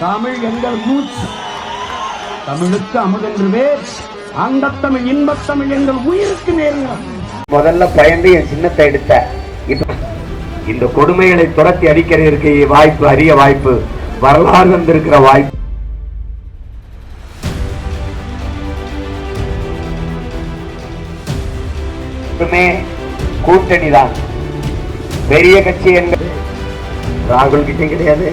தமிழ் எங்கள் மூச்சு, தமிழுக்கு அமுதென்று வேர், அந்த தமிழ் இன்பத்தமிழ் எங்கள் உயிருக்கு நேருங்கள். முதல்ல பயந்து என் சின்னத்தை எடுத்த இந்த கொடுமைகளை துரத்தி அடிக்கிறதுக்கு வாய்ப்பு, அரிய வாய்ப்பு, வரலாறு வந்திருக்கிற வாய்ப்பு. கூட்டணி தான் பெரிய கட்சி என்பது ராகுல் கிட்டே கிடையாது.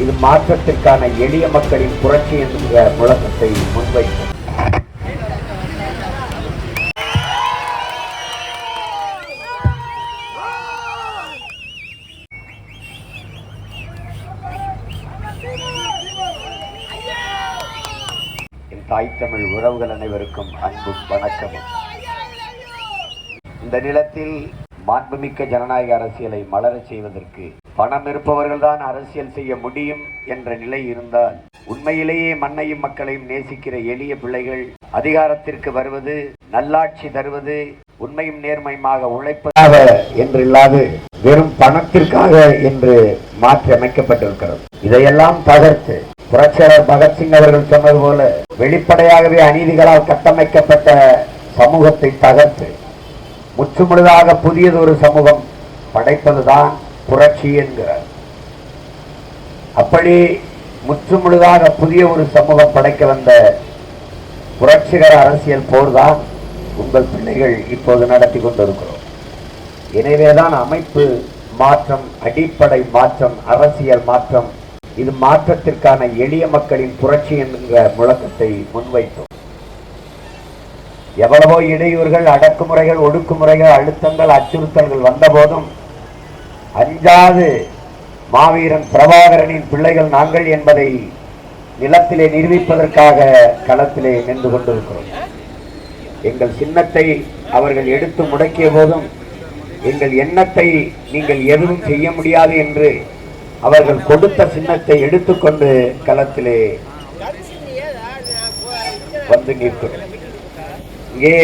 இது மாற்றத்திற்கான எளிய மக்களின் புரட்சி என்கிற முழக்கத்தை முன்வைக்கும். என் தாய் தமிழ் உறவுகள் அனைவருக்கும் அன்பும் வணக்கமும். இந்த நிலத்தில் மாண்புமிக்க ஜனநாயக அரசியலை மலரச் செய்வதற்கு பணம் இருப்பவர்கள் தான் அரசியல் செய்ய முடியும் என்ற நிலை இருந்தால், உண்மையிலேயே மண்ணையும் மக்களையும் நேசிக்கிற எளிய பிள்ளைகள் அதிகாரத்திற்கு வருவது, நல்லாட்சி தருவது, உண்மையும் நேர்மையுமாக உழைப்பதாக என்றில்லாது வெறும் பணத்திற்காக என்று மாற்றி அமைக்கப்பட்டிருக்கிறது. இதையெல்லாம் தகர்த்து புரட்சியாளர் பகத்சிங் அவர்கள் சொன்னது போல வெளிப்படையாகவே அநீதிகளால் கட்டமைக்கப்பட்ட சமூகத்தை தகர்த்து முற்றுமுழுதாக புதியது ஒரு சமூகம் படைப்பதுதான் புரட்சி என்கிறார். அப்படி முற்றுமுழுதாக புதிய ஒரு சமூகம் படைக்க வந்த புரட்சிகர அரசியல் போர்தான் உங்கள் பிள்ளைகள் இப்போது நடத்தி கொண்டிருக்கிறோம். எனவேதான் அமைப்பு மாற்றம், அடிப்படை மாற்றம், அரசியல் மாற்றம், இது மாற்றத்திற்கான எளிய மக்களின் புரட்சி என்கிற முழக்கத்தை முன்வைத்தோம். எவ்வளவோ இடையூறுகள், அடக்குமுறைகள், ஒடுக்குமுறைகள், அழுத்தங்கள், அச்சுறுத்தல்கள் வந்த போதும் அஞ்சாது மாவீரன் பிரபாகரனின் பிள்ளைகள் நாங்கள் என்பதை நிலத்திலே நிரூபிப்பதற்காக களத்திலே நின்று கொண்டிருக்கிறோம். எங்கள் சின்னத்தை அவர்கள் எடுத்து முடக்கிய போதும் எங்கள் எண்ணத்தை நீங்கள் எதுவும் செய்ய முடியாது என்று அவர்கள் கொடுத்த சின்னத்தை எடுத்துக்கொண்டு களத்திலே வந்து நிற்கிறோம். இங்கே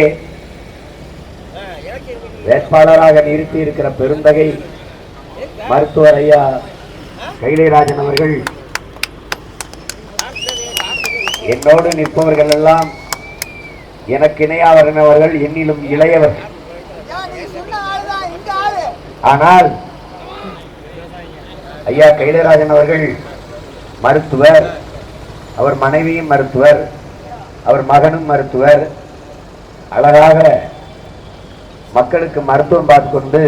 வேட்பாளராக நிறுத்தி இருக்கிற பெருந்தகை மருத்துவர் ஐயா கைலைராஜன் அவர்கள், என்னோடு நிற்பவர்கள் எல்லாம் எனக்கு இணையாவர்கள், என்னிலும் இளையவர். ஆனால் ஐயா கைலைராஜன் அவர்கள் மருத்துவர், அவர் மனைவியும் மருத்துவர், அவர் மகனும் மருத்துவர். அழகாக மக்களுக்கு மருத்துவம் பார்த்து கொண்டு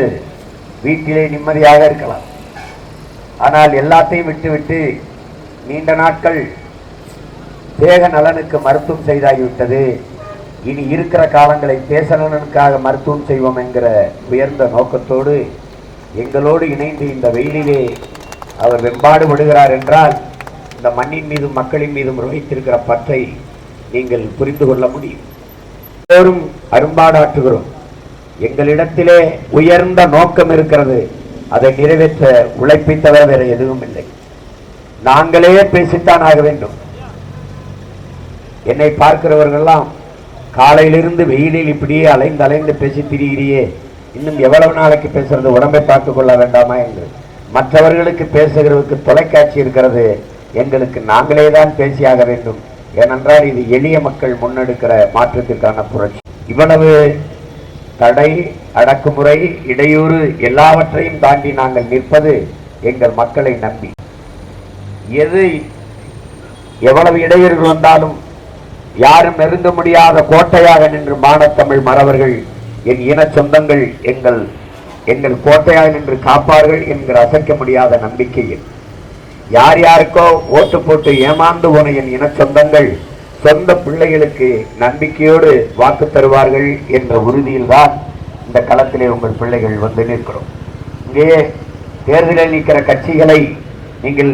வீட்டிலே நிம்மதியாக இருக்கலாம். ஆனால் எல்லாத்தையும் விட்டுவிட்டு நீண்ட நாட்கள் தேக நலனுக்கு மருத்துவம் செய்தாகிவிட்டது, இனி இருக்கிற காலங்களை தேச நலனுக்காக மருத்துவம் செய்வோம் என்கிற உயர்ந்த நோக்கத்தோடு எங்களோடு இணைந்து இந்த வெயிலிலே அவர் வெம்பாடு விடுகிறார் என்றால், இந்த மண்ணின் மீதும் மக்களின் மீதும் வைத்திருக்கிற பற்றை நீங்கள் புரிந்து கொள்ள முடியும். எல்லோரும் அரும்பாடாற்றுகிறோம். எங்களிடத்திலே உயர்ந்த நோக்கம் இருக்கிறது, அதை நிறைவேற்ற உழைப்பை தவிர வேற எதுவும் இல்லை. நாங்களே பேசித்தான் ஆக வேண்டும். என்னை பார்க்கிறவர்கள்லாம் காலையிலிருந்து வெயிலில் இப்படியே அலைந்து அலைந்து பேசி திரிகிறியே, இன்னும் எவ்வளவு நாளைக்கு பேசுறது, உடம்பை பார்த்துக் கொள்ள வேண்டாமா என்று. மற்றவர்களுக்கு பேசுகிறதுக்கு தொலைக்காட்சி இருக்கிறது, எங்களுக்கு நாங்களே தான் பேசியாக வேண்டும். ஏனென்றால் இது எளிய மக்கள் முன்னெடுக்கிற மாற்றத்திற்கான புரட்சி. இவ்வளவு தடை, அடக்குமுறை, இடையூறு எல்லாவற்றையும் தாண்டி நாங்கள் நிற்பது எங்கள் மக்களை நம்பி. எவ்வளவு இடையூறுகள் வந்தாலும் யாரும் நெருங்க முடியாத கோட்டையாக நின்று மானத்தமிழ் மறவர்கள், என் இன சொந்தங்கள் எங்கள் கோட்டையாக நின்று காப்பார்கள் என்கிற அசைக்க முடியாத நம்பிக்கையில் யார் யாருக்கோ ஓட்டு போட்டு ஏமாந்து போன என் இன சொந்தங்கள் சொந்த பிள்ளைகளுக்கு நம்பிக்கையோடு வாக்கு தருவார்கள் என்ற உறுதியில் தான் இந்த களத்திலே உங்கள் பிள்ளைகள் வந்து நிற்கிறோம். இங்கே தேர்தலில் நிற்கிற கட்சிகளை நீங்கள்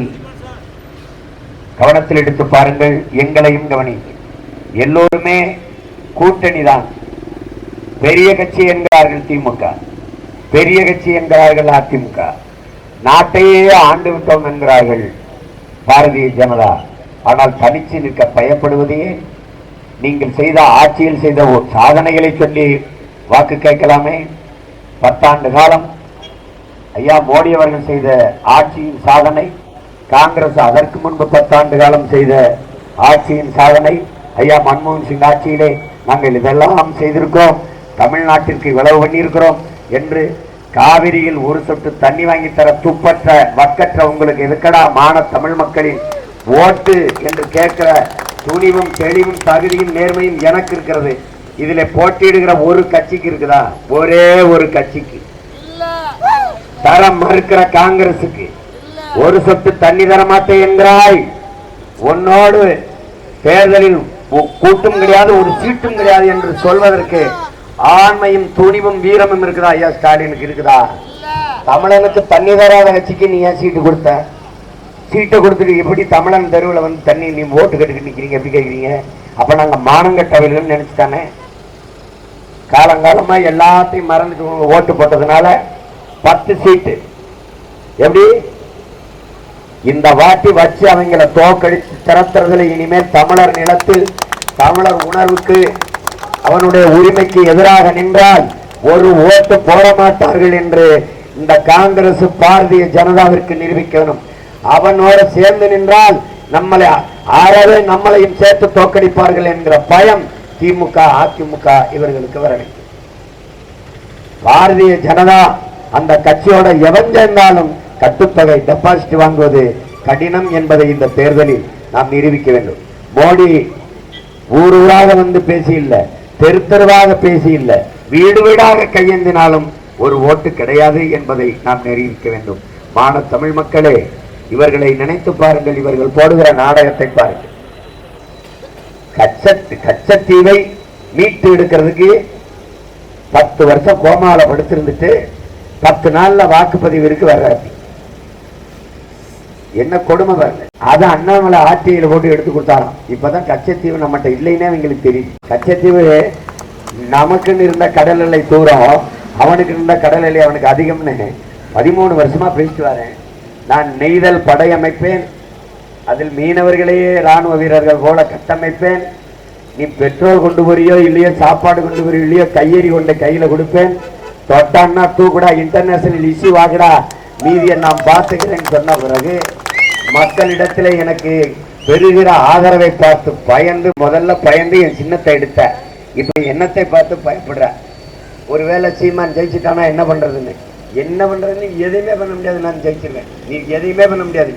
கவனத்தில் எடுத்து பாருங்கள், எங்களையும் கவனிங்கள். எல்லோருமே கூட்டணி தான். பெரிய கட்சி என்கிறார்கள் திமுக, பெரிய கட்சி என்கிறார்கள் அதிமுக, நாட்டையே ஆண்டு விட்டோம் என்கிறார்கள் பாரதிய ஜனதா. ஆனால் தனிச்சு நிற்க பயப்படுவதே. நீங்கள் செய்த ஆட்சியில் செய்த சாதனைகளை சொல்லி வாக்கு கேட்கலாமே. 10 ஆண்டு காலம் ஐயா மோடி அவர்கள் செய்த ஆட்சியின் சாதனை காங்கிரஸ் அதற்கு முன்பு 10 ஆண்டு காலம் செய்த ஆட்சியின் சாதனை. ஐயா மன்மோகன் சிங் ஆட்சியிலே நாங்கள் இதெல்லாம் செய்திருக்கிறோம், தமிழ்நாட்டிற்கு இவ்வளவு பண்ணியிருக்கிறோம் என்று காவிரியில் ஒரு சொட்டு தண்ணி வாங்கி தர துப்பற்ற வக்கற்ற உங்களுக்கு எதுக்கடா மான தமிழ் மக்களின் ஓட்டு என்று கேட்கிற துணிவும் தெளிவும் தகுதியும் நேர்மையும் எனக்கு இருக்கிறது. இதுல போட்டியிடுகிற ஒரு கட்சிக்கு இருக்குதா? ஒரே ஒரு கட்சிக்கு. தரம் மறுக்கிற காங்கிரசுக்கு ஒரு சொட்டு தண்ணி தர மாட்டேன் என்கிறாய். உன்னோடு தேர்தலில் கூட்டும் கிடையாது, ஒரு சீட்டும் கிடையாது என்று சொல்வதற்கு ஆண்மையும் துணிவும் வீரமும் இருக்குதா? ஐயா ஸ்டாலினுக்கு இருக்குதா? தமிழனுக்கு தண்ணி தராத கட்சிக்கு நீ ஏன் சீட்டு கொடுத்த? சீட்டை கொடுத்துட்டு எப்படி தமிழன் தெருவில் வந்து தண்ணி நீ ஓட்டு கட்டுக்கிட்டு நிற்கிறீங்க? எப்படி கேட்குறீங்க? அப்ப நாங்க மானங்கட்டவர்கள் நினைச்சுட்டானே. காலங்காலமா எல்லாத்தையும் மறந்துட்டு ஓட்டு போட்டதுனால 10 சீட்டு. எப்படி இந்த வாட்டி வச்சு அவங்களை தோக்கடிச்சு திறத்துறதுல இனிமேல் தமிழர் நிலத்தில் தமிழர் உணர்வுக்கு அவனுடைய உரிமைக்கு எதிராக நின்றால் ஒரு ஓட்டு போட மாட்டார்கள் என்று இந்த காங்கிரஸ் பாரதிய ஜனதாவிற்கு நிரூபிக்கணும். அவனோட சேர்ந்து நின்றால் நம்மளை ஆறவே நம்மளையும் சேர்த்து தோக்கடிப்பார்கள் என்கிற பயம் திமுக அதிமுக இவர்களுக்கு வர வேண்டும். பாரதிய ஜனதா அந்த கட்சியோட எவன் சேர்ந்தாலும் கட்டுத்தொகை டெபாசிட் வாங்குவது கடினம் என்பதை இந்த தேர்தலில் நாம் நிரூபிக்க வேண்டும். மோடி ஊராக வந்து பேசி இல்ல, தெரு தெருவாக பேசி இல்ல, வீடு வீடாக கையேந்தினாலும் ஒரு ஓட்டு கிடையாது என்பதை நாம் நிரூபிக்க வேண்டும். மான தமிழ் மக்களே, இவர்களை நினைத்து பாருங்கள், இவர்கள் போடுகிற நாடகத்தை பாருங்கள். கச்சத்தீவை மீட்டு எடுக்கிறதுக்கு 10 வருஷம் கோமால படுத்திருந்துட்டு 10 நாள்ல வாக்குப்பதிவிற்கு வர்றாரு. என்ன கொடுமை பாருங்க. அதை அண்ணாமலை ஆட்சியில போட்டு எடுத்து கொடுத்தாராம். இப்பதான் கச்சத்தீவு நம்மகிட்ட இல்லைன்னே எங்களுக்கு தெரியும். கச்சத்தீவு நமக்குன்னு இருந்த கடல் எல்லை தூரம், அவனுக்கு இருந்த கடல் எல்லை அவனுக்கு அதிகம்னு 13 வருஷமா பேசிட்டு வரேன். நான் நெய்தல் படை அமைப்பேன், அதில் மீனவர்களையே ராணுவ வீரர்கள் போல கட்டமைப்பேன். நீ பெட்ரோல் கொண்டு போறியோ இல்லையோ, சாப்பாடு கொண்டு போறியோ இல்லையோ, கையெறி கொண்டு கையில கொடுப்பேன். தொட்டான்னா தூக்குடா, இன்டர்நேஷனல் இஷ்யூ ஆகுடா, மீதியை நான் பார்த்துக்கிறேன்னு சொன்ன பிறகு மக்களிடத்தில் எனக்கு பெறுகிற ஆதரவை பார்த்து பயந்து, முதல்ல பயந்து என் சின்னத்தை எடுத்த. இப்ப எண்ணத்தை பார்த்து பயப்படுற. ஒருவேளை சீமான் ஜெயிச்சுட்டானா என்ன பண்றதுன்னு எதையுமே பண்ண முடியாது. நான் ஜெயிச்சிருவேன், நீ எதையுமே பண்ண முடியாது.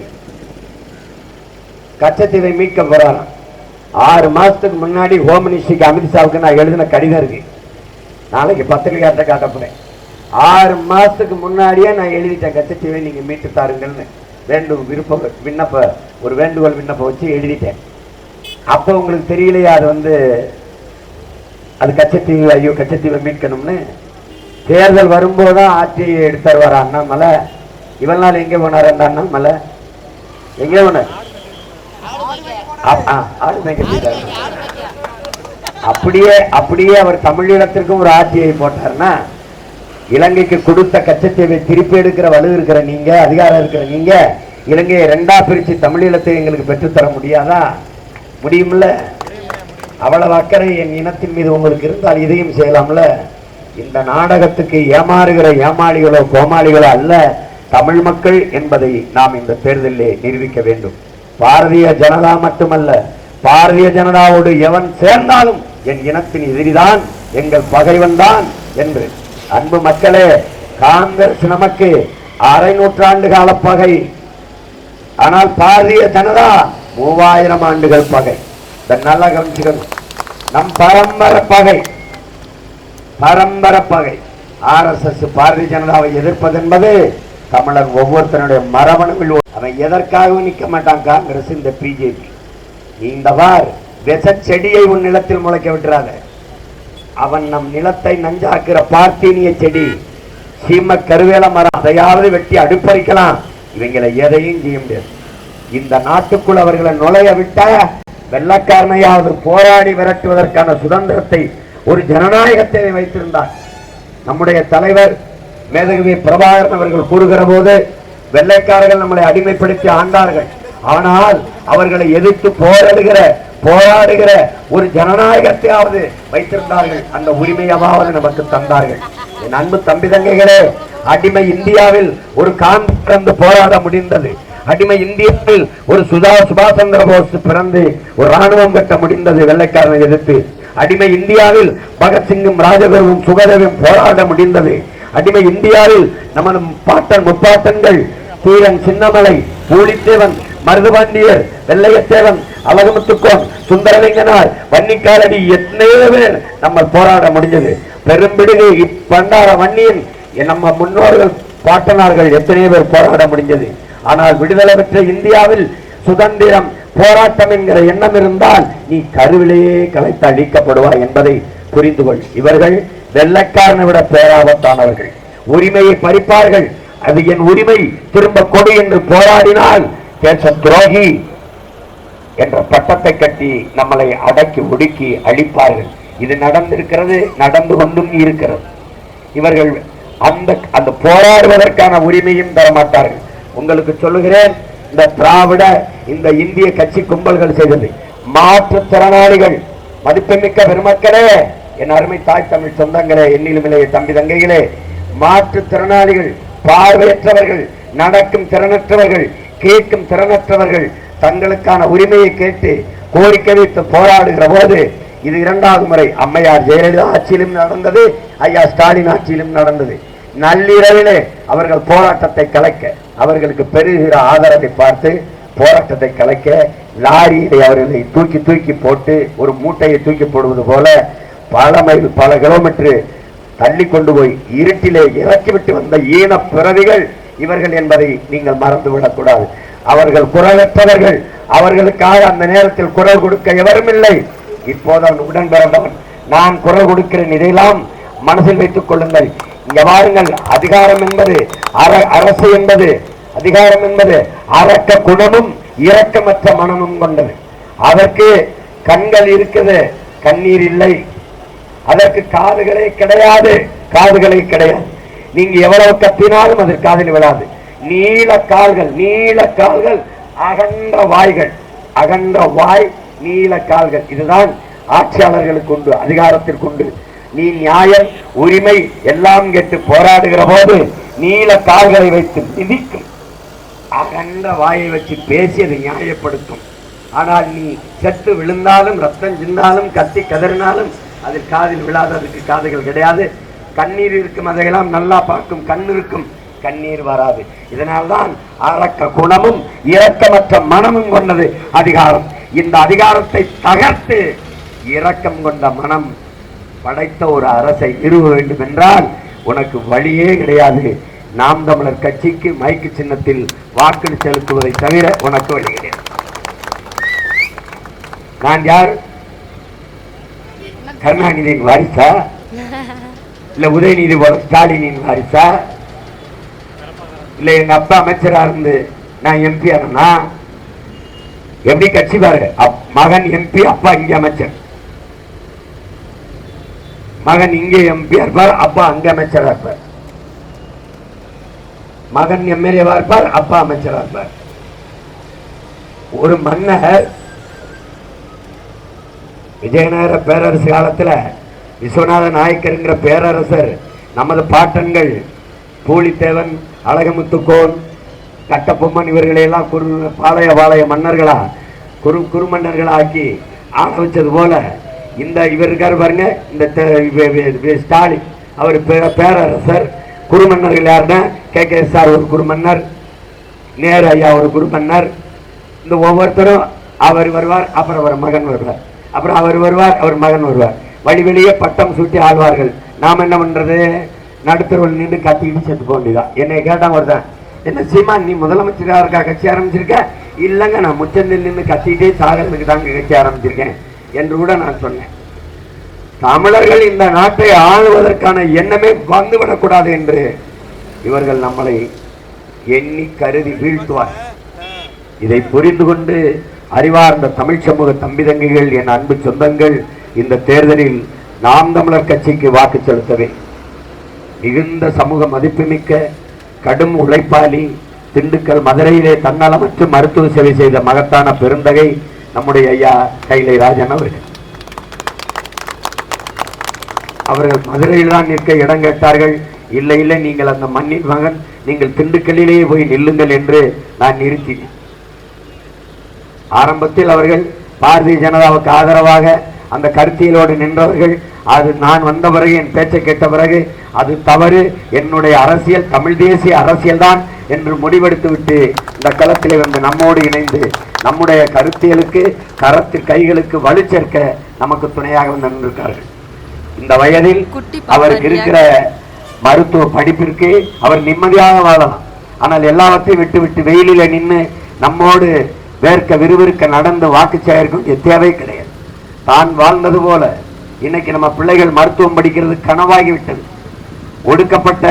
கச்சத்தீவை மீட்க போறாராம். 6 மாசத்துக்கு முன்னாடி ஹோம் மினிஸ்டருக்கு அமித்ஷாவுக்கு நான் எழுதின கடிதம் இருக்கு, நாளைக்கு பத்திரிகையாட்ட காட்டப்படுறேன். 6 மாசத்துக்கு முன்னாடியே நான் எழுதிட்டேன், கச்சத்தீவை நீங்க மீட்டு தாருங்கள்னு ஒரு வேண்டுகோள் விண்ணப்பம் வச்சு எழுதிட்டேன். அப்போ உங்களுக்கு தெரியலையா அது அது கச்சத்தீவு, ஐயோ கச்சத்தீவை மீட்கணும்னு. தேர்தல் வரும்போதுதான் ஆட்சியை எடுத்துருவார் அண்ணாமலை. இவள் நாள் எங்கே போனார் அந்த அண்ணாமலை? எங்கே போனார்? அப்படியே அவர் தமிழீழத்திற்கும் ஒரு ஆட்சியை போட்டார்னா, இலங்கைக்கு கொடுத்த கச்சத்தீவை திருப்பி எடுக்கிற வலு இருக்கிற நீங்க, அதிகாரம் இருக்கிற நீங்க, இலங்கையை 2ஆ பிரிச்சு தமிழீழத்தை எங்களுக்கு பெற்றுத்தர முடியாதா? முடியும்ல? அவ்வளவு அக்கறை என் இனத்தின் மீது உங்களுக்கு இருந்தால் இதையும் செய்யலாம்ல. இந்த நாடகத்துக்கு ஏமாறுகிற ஏமாளிகளோ கோமாளிகளோ அல்ல தமிழ் மக்கள் என்பதை நாம் இந்த தேர்தலில் நிரூபிக்க வேண்டும். பாரதிய ஜனதா மட்டுமல்ல, பாரதிய ஜனதாவோடு எவன் சேர்ந்தாலும் என் இனத்தின் எதிரிதான், எங்கள் பகைவன் தான் என்று. அன்பு மக்களே, காங்கிரஸ் நமக்கு 1/2 நூற்றாண்டு கால பகை, ஆனால் பாரதிய ஜனதா 3000 ஆண்டுகள் பகை. நல்லா கவனிச்சுக்கணும். நம் பரம்பரை பகை. RSS பாரதிய ஜனதாவை எதிர்ப்பது என்பது தமிழர் ஒவ்வொருத்தனுடைய மரபணுவில். அவன் எதற்காகவும் நிற்க மாட்டான் காங்கிரஸ், இந்த பிஜேபி. இந்த வார் விச செடியை உன் நிலத்தில் முளைக்க விட்டுறாத. அவன் நம் நிலத்தை நஞ்சாக்குற பார்த்தீனிய செடி, சீம கருவேல மரம், அதையாவது வெட்டி அடுப்பறிக்கலாம். இவங்களை எதையும் செய்ய முடியாது. இந்த நாட்டுக்குள் அவர்களை நுழைய விட்ட வெள்ளக்காரனையாவது போராடி விரட்டுவதற்கான சுதந்திரத்தை, ஒரு ஜனநாயகத்தை வைத்திருந்தார். நம்முடைய தலைவர் மேதகவி பிரபாகரன் அவர்கள் கூறுகிற போது, வெள்ளைக்காரர்கள் நம்மளை அடிமைப்படுத்தி ஆண்டார்கள், ஆனால் அவர்களை எதிர்த்து போராடுகிற ஒரு ஜனநாயகத்தையாவது வைத்திருந்தார்கள், அந்த உரிமையாவது நமக்கு தந்தார்கள். என் அன்பு தம்பி தங்கைகளே, அடிமை இந்தியாவில் ஒரு காந்து போராட முடிந்தது. அடிமை இந்தியாவில் ஒரு சுபாஷ் சந்திர போஸ் பிறந்து ஒரு ராணுவம் கட்ட முடிந்தது வெள்ளைக்காரனை எதிர்த்து. அடிமை இந்தியாவில் பகத்சிங்கும் ராஜகுருவும் சுகதேவும் போராட முடிந்தது. அடிமை இந்தியாவில் நமது பாட்டன் முப்பாட்டன்கள் தீரன் சின்னமலை, பூலித்தேவன், மருதுபாண்டியர், வெள்ளையத்தேவன், அழகுமுத்துக்கோன், சுந்தரலிங்கனார், வன்னிக்காரடி எத்தனையோ பேர் நம்ம போராட முடிஞ்சது. பெரும்பிடுகை பண்டார வன்னியன் நம்ம முன்னோர்கள் பாட்டனார்கள் எத்தனையோ பேர் போராட முடிஞ்சது. ஆனால் விடுதலை பெற்ற இந்தியாவில் சுதந்திரம் போராட்டம் என்கிற எண்ணம் இருந்தால் நீ கருவிலேயே கலைத்து அழிக்கப்படுவாய் என்பதை புரிந்து கொள். இவர்கள் வெள்ளைக்காரனை விட பேராபத்தானவர்கள். உரிமையை பறிப்பார்கள். அது என் உரிமை திரும்ப கொடு என்று போராடினால் தேச துரோகி என்ற பட்டத்தை கட்டி நம்மளை அடக்கி ஒடுக்கி அழிப்பார்கள். இது நடந்திருக்கிறது, நடந்து கொண்டும் இருக்கிறது. இவர்கள் அந்த போராடுவதற்கான உரிமையும் தரமாட்டார்கள். உங்களுக்கு சொல்லுகிறேன், இந்த திராவிட இந்த இந்திய கட்சி கும்பல்கள் செய்தது. மாற்றுத்திறனாளிகள், மதிப்புமிக்க பெருமக்களே, என் அருமை தாய் தமிழ் சொந்தங்களே, எண்ணிலுமில்லையே தம்பி தங்கைகளே, மாற்றுத்திறனாளிகள், பார்வையற்றவர்கள், நடக்கும் திறனற்றவர்கள், கேட்கும் திறனற்றவர்கள் தங்களுக்கான உரிமையை கேட்டு கோரிக்கை வைத்து போராடுகிற போது இது இரண்டாவது முறை அம்மையார் ஜெயலலிதா ஆட்சியிலும் நடந்தது, ஐயா ஸ்டாலின் ஆட்சியிலும் நடந்தது. நள்ளிரவிலே அவர்கள் போராட்டத்தை கலைக்க, அவர்களுக்கு பெறுகிற ஆதரவை பார்த்து போராட்டத்தை கலைக்க லாரியை அவர்களை தூக்கி தூக்கி போட்டு ஒரு மூட்டையை தூக்கி போடுவது போல பல மைல் பல கிலோமீட்டர் தள்ளி கொண்டு போய் இருட்டிலே இறக்கிவிட்டு வந்த ஈன பிறவிகள் இவர்கள் என்பதை நீங்கள் மறந்துவிடக் கூடாது. அவர்கள் குரலற்றவர்கள். அவர்களுக்காக அந்த நேரத்தில் குரல் கொடுக்க எவரும் இல்லை. இப்போது அவன் உடன் பிறந்தவன், நான் குரல் கொடுக்கிறேன். இதையெல்லாம் மனசில் வைத்துக் கொள்ளுங்கள். இங்க வாருங்கள். அதிகாரம் என்பது அரசு என்பது, அதிகாரம் என்பது அரக்க குணமும் இரக்கமற்ற மனமும் கொண்டது. அதற்கு கண்கள் இருக்குது, கண்ணீர் இல்லை. அதற்கு காதுகளே கிடையாது, காதுகளே கிடையாது. நீங்க எவ்வளவு கத்தினாலும் அது காதில் விழாது. நீல கால்கள், நீல கால்கள், அகன்ற வாய்கள், அகன்ற வாய், நீல கால்கள். இதுதான் ஆட்சியாளர்களுக்கு உண்டு, அதிகாரத்திற்கு உண்டு. நீ நியாயம் உரிமை எல்லாம் கேட்டு போராடுகிற போது நீல கால்களை வைத்து மிதிக்கும், அகன்ற வாயை வச்சு பேசி அதை நியாயப்படுத்தும். ஆனால் நீ செத்து விழுந்தாலும் ரத்தம் சிந்தாலும் கத்தி கதறினாலும் அது காதில் விழாது, அதுக்கு காதுகள் கிடையாது. கண்ணீர் இருக்கும், அதையெல்லாம் நல்லா பார்க்கும். கண் இருக்கும், கண்ணீர் வராது. இதனால்தான் அரக்க குணமும் இரக்கமற்ற மனமும் கொண்டது அதிகாரம். இந்த அதிகாரத்தை தகர்த்து இரக்கம் கொண்ட மனம் படைத்த ஒரு அரசை நிறுவ வேண்டும் என்றால் உனக்கு வழியே கிடையாது. நாம் தமிழர் கட்சிக்கு மைக்கு சின்னத்தில் வாக்கு செலுத்துவதை தவிர உனக்கு வழி கிடையாது. நான் யார்? கருணாநிதியின் வாரிசா இல்ல உதயநிதி போல ஸ்டாலினின் வாரிசா இல்ல எங்க அப்பா அமைச்சரா இருந்து நான் எம்பி ஆனா எப்படி கட்சி பாரு? மகன் எம்பி, அப்பா இங்க அமைச்சர். மகன் இங்கே எம்பி இருப்பார், அப்பா அங்க அமைச்சரா இருப்பார். மகன் எம்எல்ஏவா இருப்பார், அப்பா அமைச்சரா இருப்பார். ஒரு மன்னர் விஜயநகர பேரரசு காலத்துல விஸ்வநாத நாயக்கருங்கிற பேரரசர் நமது பாட்டன்கள் பூலித்தேவன், அழகமுத்துக்கோன், கட்டபொம்மன் இவர்களையெல்லாம் பாளைய மன்னர்களா குறுமன்னர்களா ஆக்கி ஆள வச்சது போல இந்த இவர் இருக்காரு பாருங்க, இந்த ஸ்டாலின் அவர் பேரரசர். குறுமன்னர்கள் யாருன்னா KKSR ஒரு குறுமன்னர், நேரு ஐயா ஒரு குறுமன்னர். இந்த ஒவ்வொருத்தரும் அவர் வருவார், அப்புறம் அவர் மகன் வருவார், அப்புறம் அவர் வருவார், அவர் மகன் வருவார். வழி வெளியே பட்டம் சூட்டி ஆழ்வார்கள். நாம் என்ன பண்றது? நடுத்தரவில் நின்று கத்திக்கிட்டு செத்து போக வேண்டியதான். என்னை கேட்டான் ஒருத்தன், என்ன சீமா நீ முதலமைச்சராக இருக்கா கட்சி ஆரம்பிச்சிருக்க? இல்லைங்க, நான் முச்சந்தில் நின்று கத்திக்கிட்டே சாகிறதுக்கு தாங்க கட்சி ஆரம்பிச்சிருக்கேன் என்று கூட நான் சொன்னேன். தமிழர்கள் இந்த நாட்டை ஆளுவதற்கான எண்ணமே வந்துவிடக்கூடாது என்று இவர்கள் நம்மளை எண்ணி கருதி வீழ்த்துவார். இதை புரிந்து கொண்டு அறிவார்ந்த தமிழ் சமூக தம்பி தங்கைகள், என் அன்பு சொந்தங்கள், இந்த தேர்தலில் நாம் தமிழர் கட்சிக்கு வாக்கு செலுத்தவே. மிகுந்த சமூக மதிப்புமிக்க கடும் உழைப்பாளி, திண்டுக்கல் மதுரையிலே தன்னலமற்று மருத்துவ சேவை செய்த மகத்தான பெருந்தகை நம்முடைய ஐயா கைலை ராஜன் அவர்கள். அவர்கள் மதுரையில் தான் நிற்க இடம் கேட்டார்கள். இல்லை இல்லை, நீங்கள் அந்த மண்ணின் மகன், நீங்கள் திண்டுக்கல்லிலேயே போய் நில்லுங்கள் என்று நான் நிறுத்தினேன். ஆரம்பத்தில் அவர்கள் பாரதிய ஜனதாவுக்கு ஆதரவாக அந்த கருத்தியலோடு நின்றவர்கள். அது நான் வந்த பிறகு, என் பேச்சை கேட்ட பிறகு, அது தவறு, என்னுடைய அரசியல் தமிழ் தேசிய அரசியல் தான் என்று முடிவெடுத்து விட்டு இந்த களத்திலே வந்து நம்மோடு இணைந்து நம்முடைய கருத்தியலுக்கு கைகளுக்கு வலு சேர்க்க நமக்கு துணையாக வந்து நின்றிருக்கார்கள். இந்த வயதில் அவருக்கு இருக்கிற மருத்துவ படிப்பிற்கு அவர் நிம்மதியாக வாழலாம். ஆனால் எல்லாவற்றையும் விட்டு விட்டு வெயிலில நின்று நம்மோடு வேர்க்க விறுவிறுக்க நடந்து வாக்கு சேகரிக்கும் தேவை கிடையாது. தான் வாழ்ந்தது போல இன்னைக்கு நம்ம பிள்ளைகள் மருத்துவம் படிக்கிறது கனவாகிவிட்டது. ஒடுக்கப்பட்ட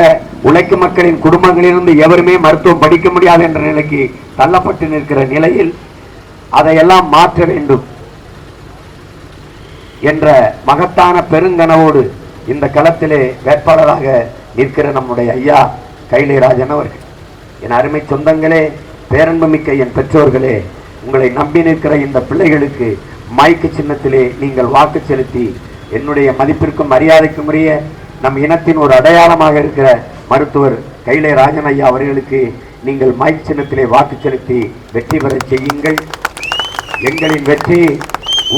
உழைக்கும் மக்களின் குடும்பங்களிலிருந்து எவருமே மருத்துவம் படிக்க முடியாது என்ற நிலைக்கு தள்ளப்பட்டு நிற்கிற நிலையில் அதையெல்லாம் மாற்ற வேண்டும் என்ற மகத்தான பெருங்கனவோடு இந்த களத்திலே வேட்பாளராக நிற்கிற நம்முடைய ஐயா கைலை ராஜன் அவர்கள். என் அருமை சொந்தங்களே, பேரன்புமிக்க என் பெற்றோர்களே, உங்களை நம்பி நிற்கிற இந்த பிள்ளைகளுக்கு மைக்கு சின்னத்திலே நீங்கள் வாக்கு செலுத்தி என்னுடைய மதிப்பிற்கும் மரியாதைக்கும் உரிய நம் இனத்தின் ஒரு அடையாளமாக இருக்கிற மருத்துவர் கைலை ராஜன் ஐயா அவர்களுக்கு நீங்கள் மைக் சின்னத்திலே வாக்கு செலுத்தி வெற்றி பெற செய்யுங்கள். எங்களின் வெற்றி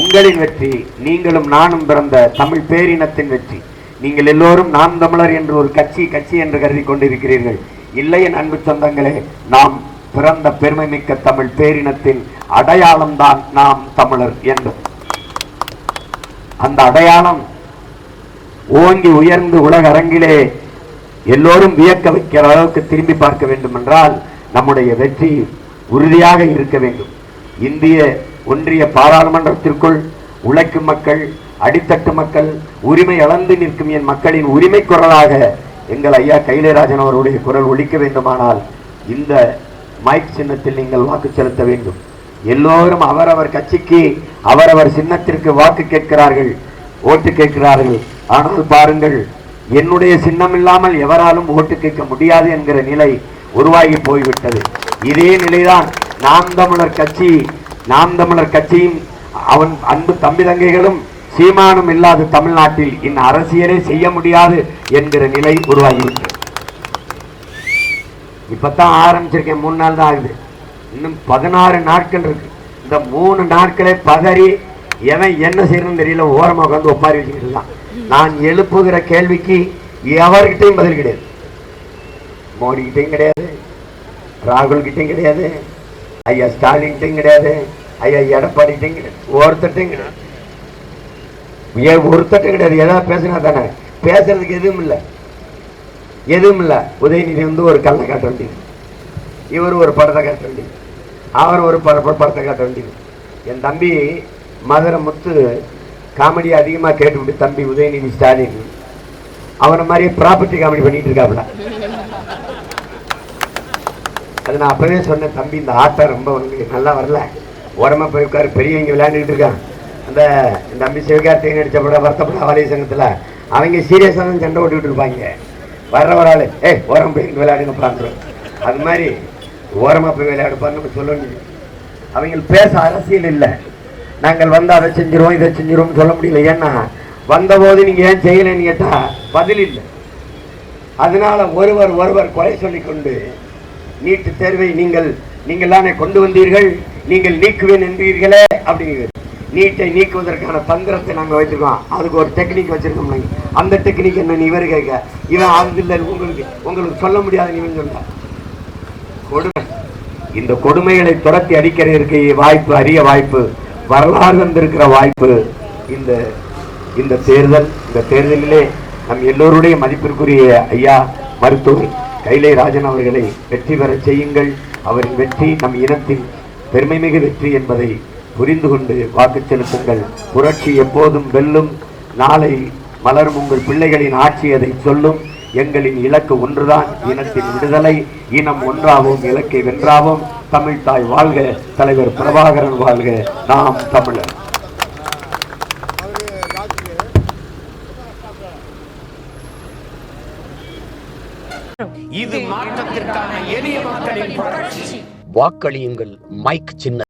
உங்களின் வெற்றி, நீங்களும் நானும் பிறந்த தமிழ் பேரினத்தின் வெற்றி. நீங்கள் எல்லோரும் நாம் தமிழர் என்று ஒரு கட்சி என்று கருதி கொண்டிருக்கிறீர்கள். இல்லை என் அன்பு சொந்தங்களே, நாம் பிறந்த பெருமை மிக்க தமிழ் பேரினத்தின் அடையாளம் தான் நாம் தமிழர் என்று. அந்த அடையாளம் ஓங்கி உயர்ந்து உலக அரங்கிலே எல்லோரும் வியக்க வைக்கிற அளவுக்கு திரும்பி பார்க்க வேண்டும் என்றால் நம்முடைய வெற்றி உறுதியாக இருக்க வேண்டும். இந்திய ஒன்றிய பாராளுமன்றத்திற்குள் உழைக்கும் மக்கள், அடித்தட்டு மக்கள், உரிமை இழந்து நிற்கும் என் மக்களின் உரிமை குரலாக எங்கள் ஐயா கைலைராஜன் அவருடைய குரல் ஒலிக்க வேண்டுமானால் இந்த மைக் சின்னத்தில் நீங்கள் வாக்கு செலுத்த வேண்டும். எல்லோரும் அவரவர் கட்சிக்கு அவரவர் சின்னத்திற்கு வாக்கு கேட்கிறார்கள், ஓட்டு கேட்கிறார்கள். ஆனால் பாருங்கள், என்னுடைய சின்னம் இல்லாமல் எவராலும் ஓட்டு கேட்க முடியாது என்கிற நிலை உருவாகி போய்விட்டது. இதே நிலைதான் நாம் தமிழர் கட்சியும் அவன் அன்பு தம்பி தங்கைகளும் சீமானும் இல்லாத தமிழ்நாட்டில் இந்த அரசியலே செய்ய முடியாது என்கிற நிலை உருவாகிவிட்டது. இப்பதான் ஆரம்பிச்சிருக்கேன், 3 நாள் தான் ஆகுது. இன்னும் 16 நாட்கள் இருக்கு. இந்த 3 நாட்களே பதறி எவன் என்ன செய்யணும்னு தெரியல, ஓரமாக உட்காந்து ஒப்பாரி வச்சுக்கிட்டு இருக்கான். நான் எழுப்புகிற கேள்விக்கு எவர்கிட்டையும் பதில் கிடையாது. மோடி கிட்டையும் கிடையாது, ராகுல் கிட்டையும் கிடையாது, ஐயா ஸ்டாலின் கிட்டையும் கிடையாது, ஐயா எடப்பாடி கிட்டையும் கிடையாது, ஒருத்தட்டையும் கிடையாது. ஏதாவது பேசினா தானே, பேசுறதுக்கு எதுவும் இல்லை. உதயநிதி வந்து ஒரு கல்லை காட்ட வேண்டியது, இவர் ஒரு படத்தை காட்ட வேண்டியது, அவர் ஒரு படத்தை காட்ட வேண்டியது. என் தம்பி மதுரை முத்து காமெடி அதிகமாக கேட்டுவிட்டு தம்பி உதயநிதி ஸ்டாலின் அவனை மாதிரியே ப்ராப்பர்ட்டி காமெடி பண்ணிட்டு இருக்காப்புல. அது நான் அப்பவே சொன்னேன், தம்பி இந்த ஆட்டம் ரொம்ப உனக்கு நல்லா வரல, ஓரமாக போய் உட்காரு, பெரியவங்க விளையாண்டுட்டு இருக்கான். அந்த தம்பி சிவகார்த்திகை நடிச்சப்பட வருத்தப்பட ஆலய சங்கத்தில் அவங்க சீரியஸாக தான் சண்டை ஓட்டிகிட்டு இருப்பாங்க. வர்றவராள் ஓரம் போய் விளையாடுங்கப்பான்னு, அது மாதிரி ஓரமாக போய் விளையாடுப்பான்னு நம்ம சொல்ல வேண்டியது. அவங்க பேச அரசியல் இல்லை. நாங்கள் வந்து அதை செஞ்சிருவோம் இதை செஞ்சிருவோம் சொல்ல முடியல. ஏன்னா வந்தபோது நீங்க ஏன் செய்யலைன்னு கேட்டா பதில் இல்லை. அதனால ஒருவர் குறை சொல்லிக் கொண்டு நீட்டு தேர்வை நீங்கள் தானே கொண்டு வந்தீர்கள், நீங்கள் நீக்குவேன் என்பீர்களே அப்படிங்கிறது. நீட்டை நீக்குவதற்கான தந்திரத்தை நாங்கள் வச்சிருக்கோம், அதுக்கு ஒரு டெக்னிக் வச்சிருக்கோம். அந்த டெக்னிக் என்ன இவர் கேட்க, இவன் அது இல்லை உங்களுக்கு சொல்ல முடியாது. நீங்க சொல்ல கொடுமை, இந்த கொடுமைகளை துரத்தி அடிக்கிறதற்கு வாய்ப்பு, அரிய வாய்ப்பு, வரலாறு வந்திருக்கிற வாய்ப்பு இந்த தேர்தலிலே நம் எல்லோருடைய மதிப்பிற்குரிய ஐயா மருத்துவர் கைலை ராஜன் அவர்களை வெற்றி பெற செய்யுங்கள். அவரின் வெற்றி நம் இனத்தின் பெருமைமிகு வெற்றி என்பதை புரிந்து கொண்டு வாக்கு செலுத்துங்கள். புரட்சி எப்போதும் வெல்லும். நாளை மலரும் உங்கள் பிள்ளைகளின் ஆட்சி அதை சொல்லும். எங்களின் இலக்கு ஒன்றுதான், இனத்தின் விடுதலை. இனம் ஒன்றாவோம், இலக்கை வென்றாவோம். தமிழ் தாய் வாழ்க, தலைவர் பிரபாகரன் வாழ்க, நாம் தமிழர். இது மாற்றத்திற்கான எளிய மக்களின் புரட்சி. வாக்களியுங்கள் மைக் சின்ன.